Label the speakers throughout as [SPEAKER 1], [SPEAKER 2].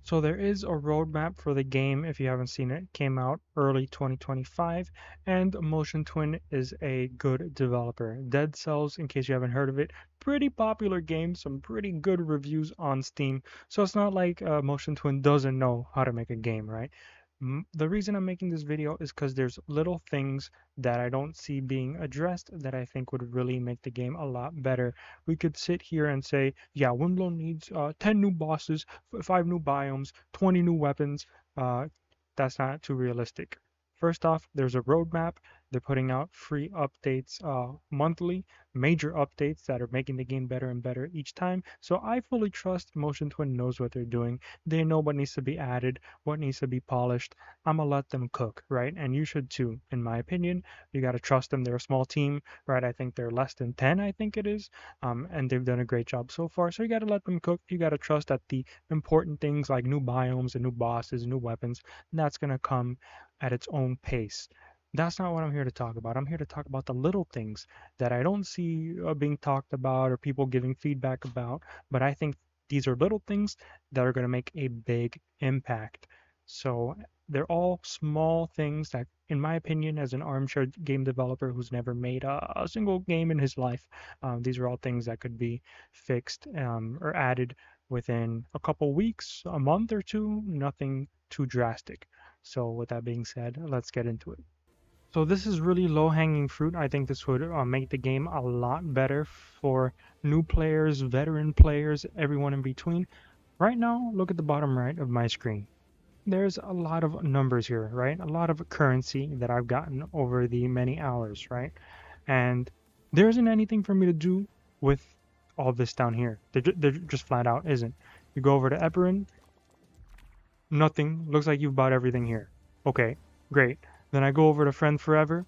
[SPEAKER 1] So there is a roadmap for the game if you haven't seen it. It came out early 2025, and Motion Twin is a good developer. Dead Cells, in case you haven't heard of it, pretty popular game, some pretty good reviews on Steam. So it's not like Motion Twin doesn't know how to make a game, right? The reason I'm making this video is because there's little things that I don't see being addressed that I think would really make the game a lot better. We could sit here and say, yeah, Windblown needs 10 new bosses, 5 new biomes, 20 new weapons. Uh, that's not too realistic. First off, there's a roadmap. They're putting out free updates monthly, major updates that are making the game better and better each time. So I fully trust Motion Twin knows what they're doing. They know what needs to be added, what needs to be polished. I'm gonna let them cook, right? And you should too, in my opinion. You got to trust them. They're a small team, right? I think they're less than 10, I think it is. And they've done a great job so far. So you got to let them cook. You got to trust that the important things like new biomes and new bosses, new weapons, that's going to come at its own pace. That's not what I'm here to talk about. I'm here to talk about the little things that I don't see being talked about or people giving feedback about, but I think these are little things that are going to make a big impact. So they're all small things that, in my opinion, as an armchair game developer who's never made a single game in his life, these are all things that could be fixed or added within a couple weeks, a month or two, nothing too drastic. So with that being said, let's get into it. So this is really low-hanging fruit. I think this would make the game a lot better for new players, veteran players, everyone in between. Right now, look at the bottom right of my screen. There's a lot of numbers here, right? A lot of currency that I've gotten over the many hours, right? And there isn't anything for me to do with all this down here. There just flat out isn't. You go over to Eperin, nothing. Looks like you've bought everything here. Okay, great. Then I go over to Friend Forever.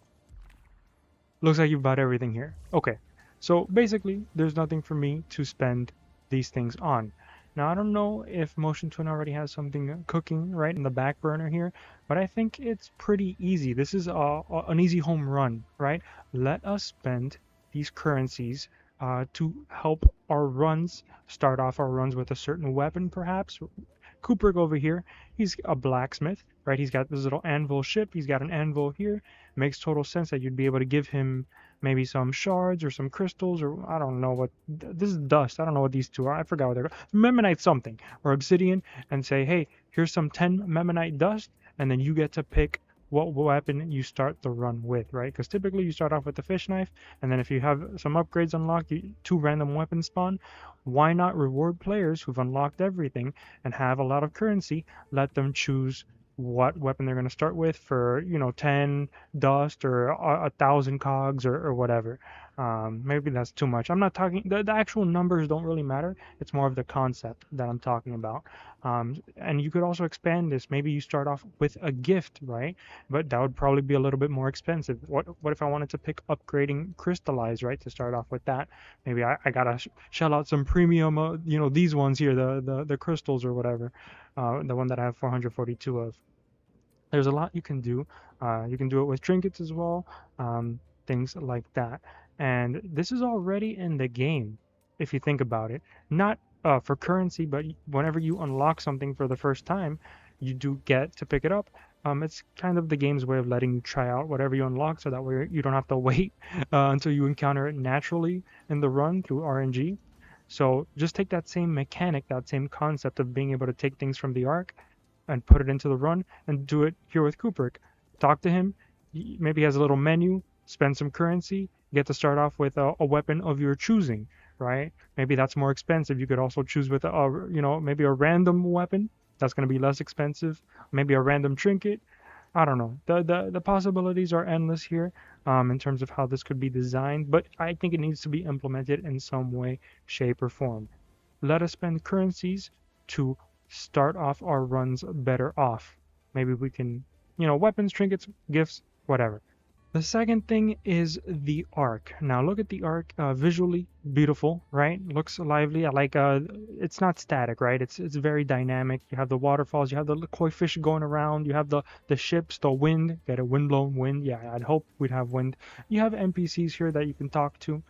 [SPEAKER 1] Looks like you've bought everything here. Okay. So basically, there's nothing for me to spend these things on. Now, I don't know if Motion Twin already has something cooking right in the back burner here, but I think it's pretty easy. This is an easy home run, right? Let us spend these currencies to help our runs, start off our runs with a certain weapon, perhaps. Kubrick over here, he's a blacksmith, right? He's got this little anvil ship. He's got an anvil here. Makes total sense that you'd be able to give him maybe some shards or some crystals or I don't know what this is dust. I don't know what these two are. I forgot what they're called. Memmonite something or obsidian and say, hey, here's some 10 memmonite dust, and then you get to pick what weapon you start the run with, right? Because typically you start off with the fish knife, and then if you have some upgrades unlocked, two random weapons spawn. Why not reward players who've unlocked everything and have a lot of currency? Let them choose what weapon they're going to start with for 10 dust or 1,000 cogs or whatever. Maybe that's too much. I'm not talking the actual numbers don't really matter. It's more of the concept that I'm talking about. And you could also expand this. Maybe you start off with a gift, right? But that would probably be a little bit more expensive. What if I wanted to pick upgrading crystallize, right, to start off with that? Maybe I gotta shell out some premium, these ones here, the crystals or whatever, the one that I have 442 of. There's a lot you can do. You can do it with trinkets as well, things like that. And this is already in the game, if you think about it. Not for currency, but whenever you unlock something for the first time, you do get to pick it up. It's kind of the game's way of letting you try out whatever you unlock, so that way you don't have to wait until you encounter it naturally in the run through RNG. So just take that same mechanic, that same concept of being able to take things from the arc and put it into the run and do it here with Kubrick. Talk to him. Maybe he has a little menu, spend some currency, get to start off with a weapon of your choosing, right? Maybe that's more expensive. You could also choose with maybe a random weapon that's going to be less expensive, maybe a random trinket. I don't know. The possibilities are endless here in terms of how this could be designed, but I think it needs to be implemented in some way, shape, or form. Let us spend currencies to start off our runs better off. Maybe we can, weapons, trinkets, gifts, whatever. The second thing is the arc. Now look at the arc, visually beautiful, right? Looks lively. I like it's not static, right? It's very dynamic. You have the waterfalls, you have the koi fish going around, you have the ships, the wind, get a windblown wind. Yeah, I'd hope we'd have wind. You have NPCs here that you can talk to.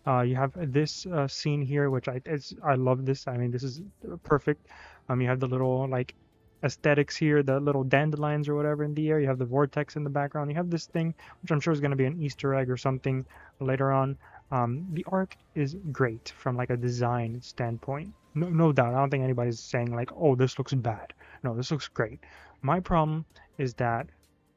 [SPEAKER 1] You have this scene here, which I love this. I mean, this is perfect. You have the little like aesthetics here, the little dandelions or whatever in the air. You have the vortex in the background. You have this thing, which I'm sure is going to be an Easter egg or something later on. The arc is great from like a design standpoint. No, no doubt. I don't think anybody's saying like, "Oh, this looks bad." No, this looks great. My problem is that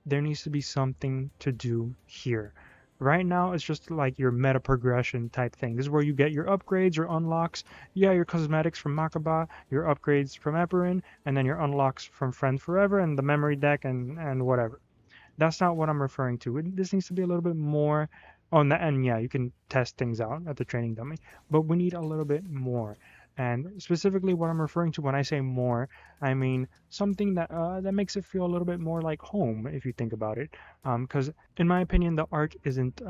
[SPEAKER 1] there needs to be something to do here. Right now, it's just like your meta progression type thing. This is where you get your upgrades, your unlocks, yeah, your cosmetics from Makaba, your upgrades from Eperin, and then your unlocks from Friend Forever and the memory deck and whatever. That's not what I'm referring to. This needs to be a little bit more on the end. Yeah, you can test things out at the training dummy, but we need a little bit more. And specifically, what I'm referring to when I say more, I mean something that makes it feel a little bit more like home, if you think about it. Because in my opinion, the arc isn't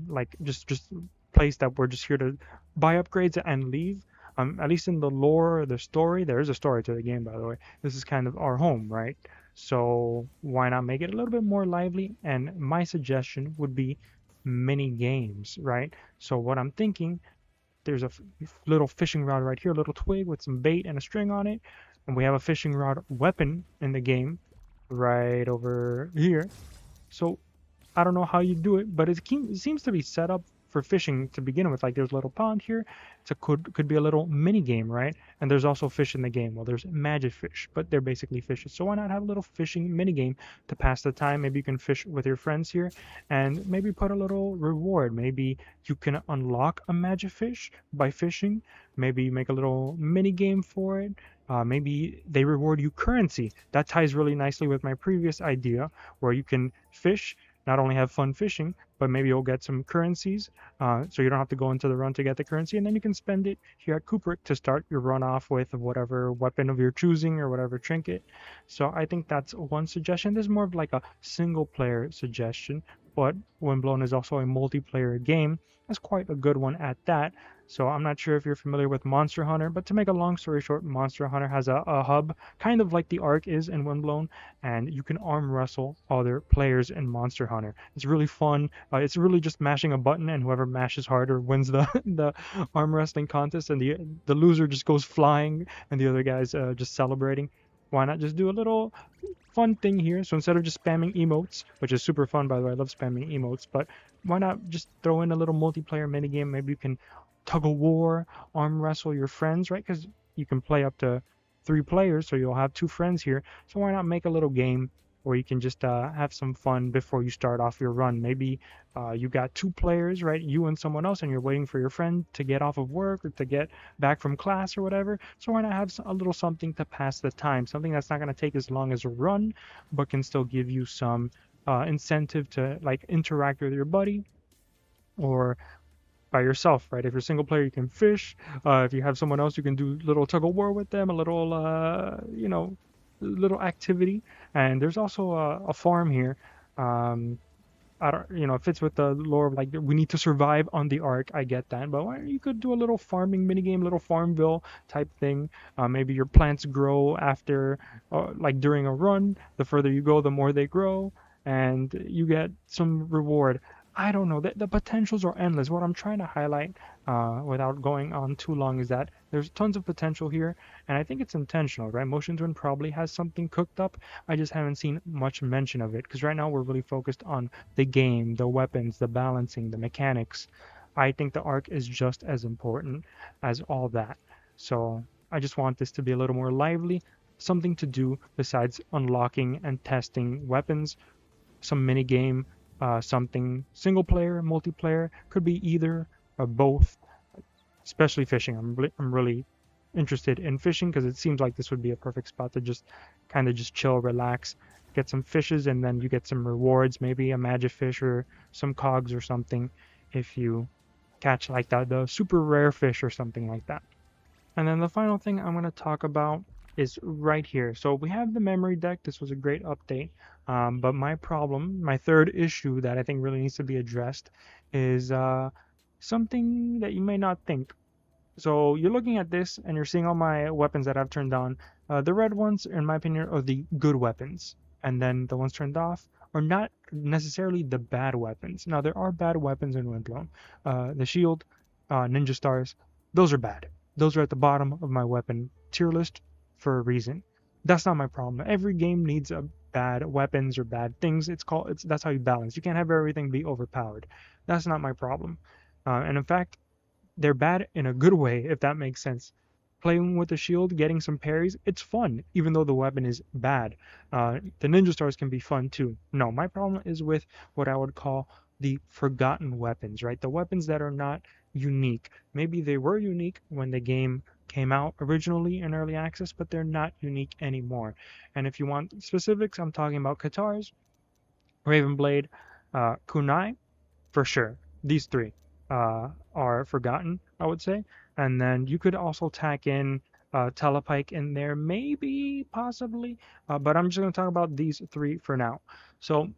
[SPEAKER 1] like just place that we're just here to buy upgrades and leave. At least in the lore, the story, there is a story to the game, by the way. This is kind of our home, right? So why not make it a little bit more lively? And my suggestion would be mini games, right? So what I'm thinking, there's a little fishing rod right here, a little twig with some bait and a string on it, and we have a fishing rod weapon in the game right over here. So I don't know how you do it, but it seems to be set up for fishing to begin with. Like there's a little pond here. It's a could be a little mini game, right? And there's also fish in the game. Well, there's magic fish, but they're basically fishes. So why not have a little fishing mini game to pass the time? Maybe you can fish with your friends here, and maybe put a little reward. Maybe you can unlock a magic fish by fishing. Maybe you make a little mini game for it. Maybe they reward you currency. That ties really nicely with my previous idea, where you can fish, not only have fun fishing, but maybe you'll get some currencies, so you don't have to go into the run to get the currency, and then you can spend it here at Kubrick to start your run off with whatever weapon of your choosing or whatever trinket. So I think that's one suggestion. This is more of like a single player suggestion, but Windblown is also a multiplayer game. That's quite a good one at that. So I'm not sure if you're familiar with Monster Hunter, but to make a long story short, Monster Hunter has a hub, kind of like the Ark is in Windblown, and you can arm wrestle other players in Monster Hunter. It's really fun. It's really just mashing a button, and whoever mashes harder wins the the arm wrestling contest, and the loser just goes flying, and the other guy's just celebrating. Why not just do a little fun thing here? So instead of just spamming emotes, which is super fun by the way, I love spamming emotes, but why not just throw in a little multiplayer minigame? Maybe you can tug of war, arm wrestle your friends, right? Because you can play up to 3 players, so you'll have 2 friends here. So why not make a little game where you can just have some fun before you start off your run? Maybe you got 2 players, right? You and someone else, and you're waiting for your friend to get off of work or to get back from class or whatever. So why not have a little something to pass the time? Something that's not going to take as long as a run, but can still give you some incentive to like interact with your buddy or by yourself, right? If you're a single player, you can fish. If you have someone else, you can do little tug of war with them, a little, little activity. And there's also a farm here. Um, I don't, it fits with the lore of like we need to survive on the ark. I get that, but you could do a little farming minigame, little Farmville type thing. Maybe your plants grow after, like during a run. The further you go, the more they grow, and you get some reward. I don't know. The potentials are endless. What I'm trying to highlight, without going on too long, is that there's tons of potential here, and I think it's intentional, right? Motion Twin probably has something cooked up. I just haven't seen much mention of it because right now we're really focused on the game, the weapons, the balancing, the mechanics. I think the arc is just as important as all that. So I just want this to be a little more lively, something to do besides unlocking and testing weapons, some mini game, something single player, multiplayer, could be either or both. Especially fishing, I'm really interested in fishing because it seems like this would be a perfect spot to just kind of just chill, relax, get some fishes, and then you get some rewards, maybe a magic fish or some cogs or something if you catch like that, the super rare fish or something like that. And then the final thing I'm going to talk about is right here. So we have the memory deck. This was a great update. But my problem, my third issue that I think really needs to be addressed is something that you may not think. So you're looking at this and you're seeing all my weapons that I've turned on. The red ones, in my opinion, are the good weapons. And then the ones turned off are not necessarily the bad weapons. Now, there are bad weapons in Windblown. The shield, ninja stars, those are bad. Those are at the bottom of my weapon tier list for a reason. That's not my problem. Every game needs a bad weapons or bad things. It's that's how you balance. You can't have everything be overpowered. That's not my problem. And in fact, they're bad in a good way, if that makes sense. Playing with the shield, getting some parries, it's fun, even though the weapon is bad. The ninja stars can be fun too. No, my problem is with what I would call the forgotten weapons, right? The weapons that are not unique. Maybe they were unique when the game came out originally in early access, but they're not unique anymore. And if you want specifics, I'm talking about Katars, Ravenblade, Kunai, for sure. These three are forgotten, I would say. And then you could also tack in Telepike in there, maybe, possibly. But I'm just going to talk about these three for now. So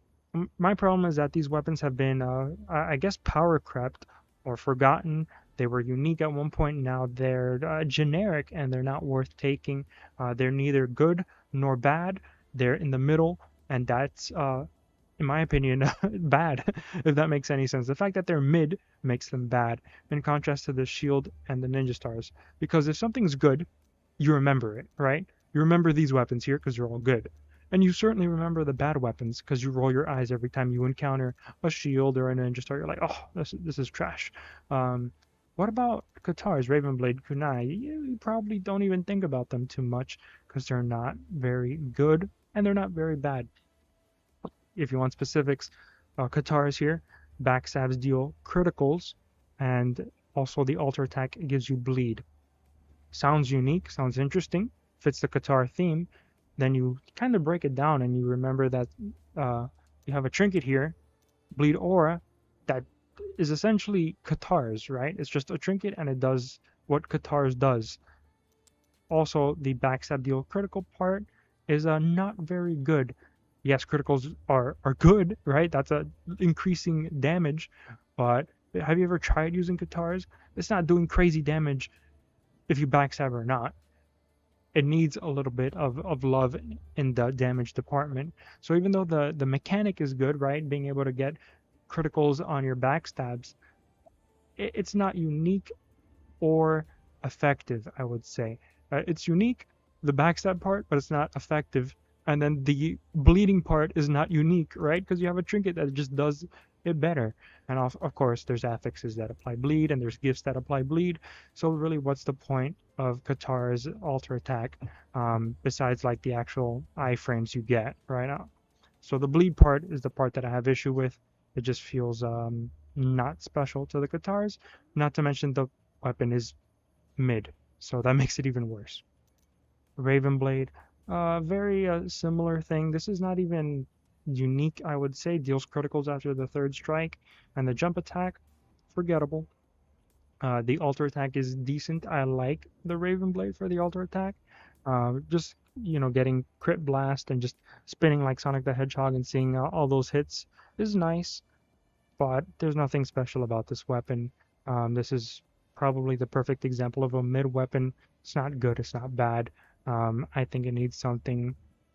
[SPEAKER 1] my problem is that these weapons have been, I guess, power crept or forgotten. They were unique at one point. Now they're generic and they're not worth taking. They're neither good nor bad. They're in the middle, and that's in my opinion, bad, if that makes any sense. The fact that they're mid makes them bad, in contrast to the shield and the ninja stars. Because if something's good, you remember it, right? You remember these weapons here because they're all good. And you certainly remember the bad weapons because you roll your eyes every time you encounter a shield or a ninja star. You're like, oh, this is trash. Um, what about Katars, Ravenblade, Kunai? You probably don't even think about them too much because they're not very good and they're not very bad. If you want specifics, Katars here. Backstabs deal criticals, and also the alter attack gives you bleed. Sounds unique, sounds interesting, fits the Katar theme. Then you kind of break it down and you remember that you have a trinket here, bleed aura, that is essentially Katar's, right? It's just a trinket and it does what Katar's does. Also, the backstab deal critical part is not very good. Yes, criticals are good, right? That's a increasing damage, but have you ever tried using Katars? It's not doing crazy damage if you backstab or not. It needs a little bit of love in the damage department. So even though the mechanic is good, right? Being able to get criticals on your backstabs, it's not unique or effective, I would say. It's unique, the backstab part, but it's not effective. And then the bleeding part is not unique, right? Because you have a trinket that just does it better. And of course, there's affixes that apply bleed, and there's gifts that apply bleed. So really, what's the point of Katar's alter attack besides like the actual iframes you get, right? So the bleed part is the part that I have issue with. It just feels not special to the Katars. Not to mention the weapon is mid, so that makes it even worse. Ravenblade, very similar thing. This is not even unique, I would say. Deals criticals after the third strike, and the jump attack, forgettable. The alter attack is decent. I like the Ravenblade for the alter attack. Just getting crit blast and just spinning like Sonic the Hedgehog and seeing all those hits is nice, but there's nothing special about this weapon. This is probably the perfect example of a mid weapon. It's not good, it's not bad. I think it needs something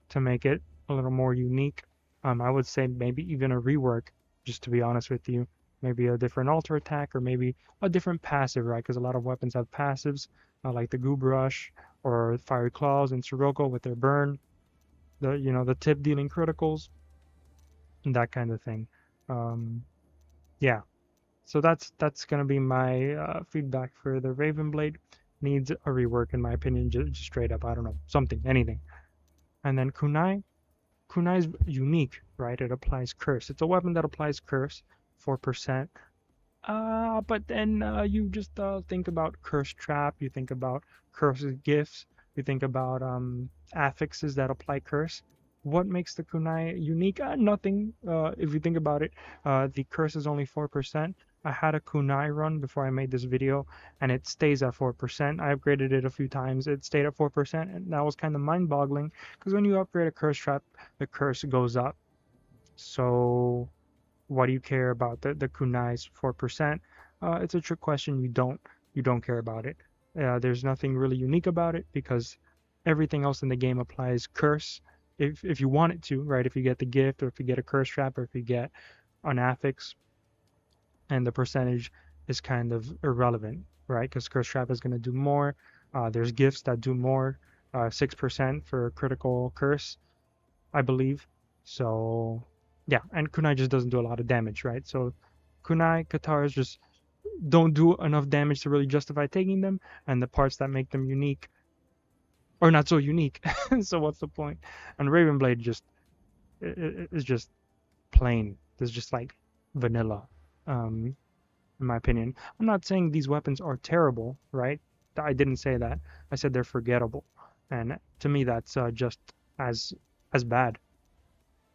[SPEAKER 1] to make it a little more unique. I would say maybe even a rework, just to be honest with you. Maybe a different alter attack or maybe a different passive, right? Because a lot of weapons have passives, like the Goob Rush or Fiery Claws and Sirocco with their burn, the tip dealing criticals, and that kind of thing. Um, yeah, so that's gonna be my feedback for the Ravenblade. Needs a rework in my opinion, just straight up. I don't know, something, anything. And then Kunai is unique, right? It applies curse. It's a weapon that applies curse, 4%. But then you just think about curse trap. You think about curse gifts. You think about affixes that apply curse. What makes the kunai unique? Nothing. If you think about it, the curse is only 4%. I had a kunai run before I made this video, and it stays at 4%. I upgraded it a few times. It stayed at 4%, and that was kind of mind-boggling because when you upgrade a curse trap, the curse goes up. So why do you care about the kunai's 4%? It's a trick question. You don't care about it. There's nothing really unique about it because everything else in the game applies curse if you want it to, right? If you get the gift or if you get a curse trap or if you get an affix, and the percentage is kind of irrelevant, right? Because curse trap is going to do more. There's gifts that do more. 6% for critical curse, I believe. So yeah, and kunai just doesn't do a lot of damage, right? So kunai katars just don't do enough damage to really justify taking them, and the parts that make them unique are not so unique. So what's the point? And Ravenblade just is just plain. It's just like vanilla, um, in my opinion. I'm not saying these weapons are terrible, right? I didn't say that. I said they're forgettable, and to me that's just as as bad,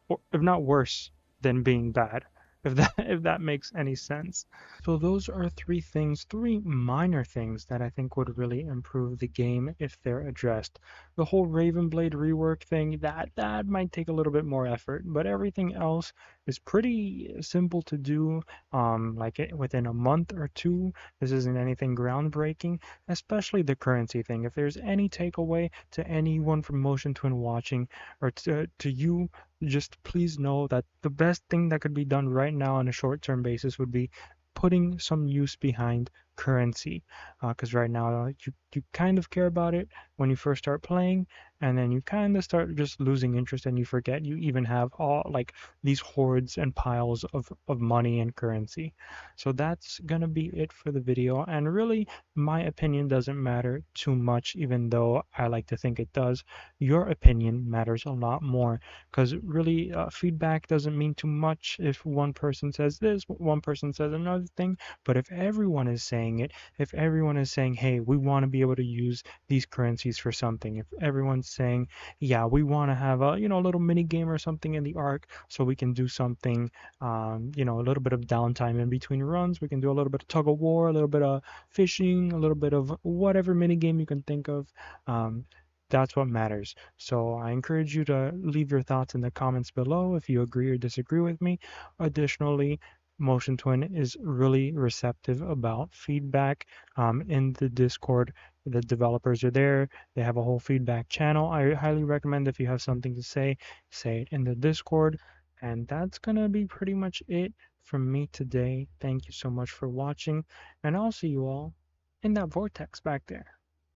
[SPEAKER 1] or if not worse than being bad. If that if that makes any sense. So those are three things, three minor things that I think would really improve the game if they're addressed. The whole Ravenblade rework thing, that might take a little bit more effort, but everything else is pretty simple to do. Like within a month or two. This isn't anything groundbreaking, especially the currency thing. If there's any takeaway to anyone from Motion Twin watching, or to you, just please know that the best thing that could be done right now on a short-term basis would be putting some use behind currency, because right now you kind of care about it when you first start playing, and then you kind of start just losing interest and you forget you even have all like these hordes and piles of money and currency. So that's gonna be it for the video, and really my opinion doesn't matter too much, even though I like to think it does. Your opinion matters a lot more, because really feedback doesn't mean too much if one person says this, one person says another thing. But if everyone is saying it, if everyone is saying, hey, we want to be able to use these currencies for something, if everyone's saying, yeah, we want to have a a little mini game or something in the arc so we can do something, a little bit of downtime in between runs, we can do a little bit of tug of war, a little bit of fishing, a little bit of whatever mini game you can think of. um, that's what matters. So I encourage you to leave your thoughts in the comments below if you agree or disagree with me. Additionally, Motion Twin is really receptive about feedback, in the Discord. The developers are there. They have a whole feedback channel. I highly recommend, if you have something to say it in the Discord. And that's gonna be pretty much it from me today. Thank you so much for watching, and I'll see you all in that vortex back there.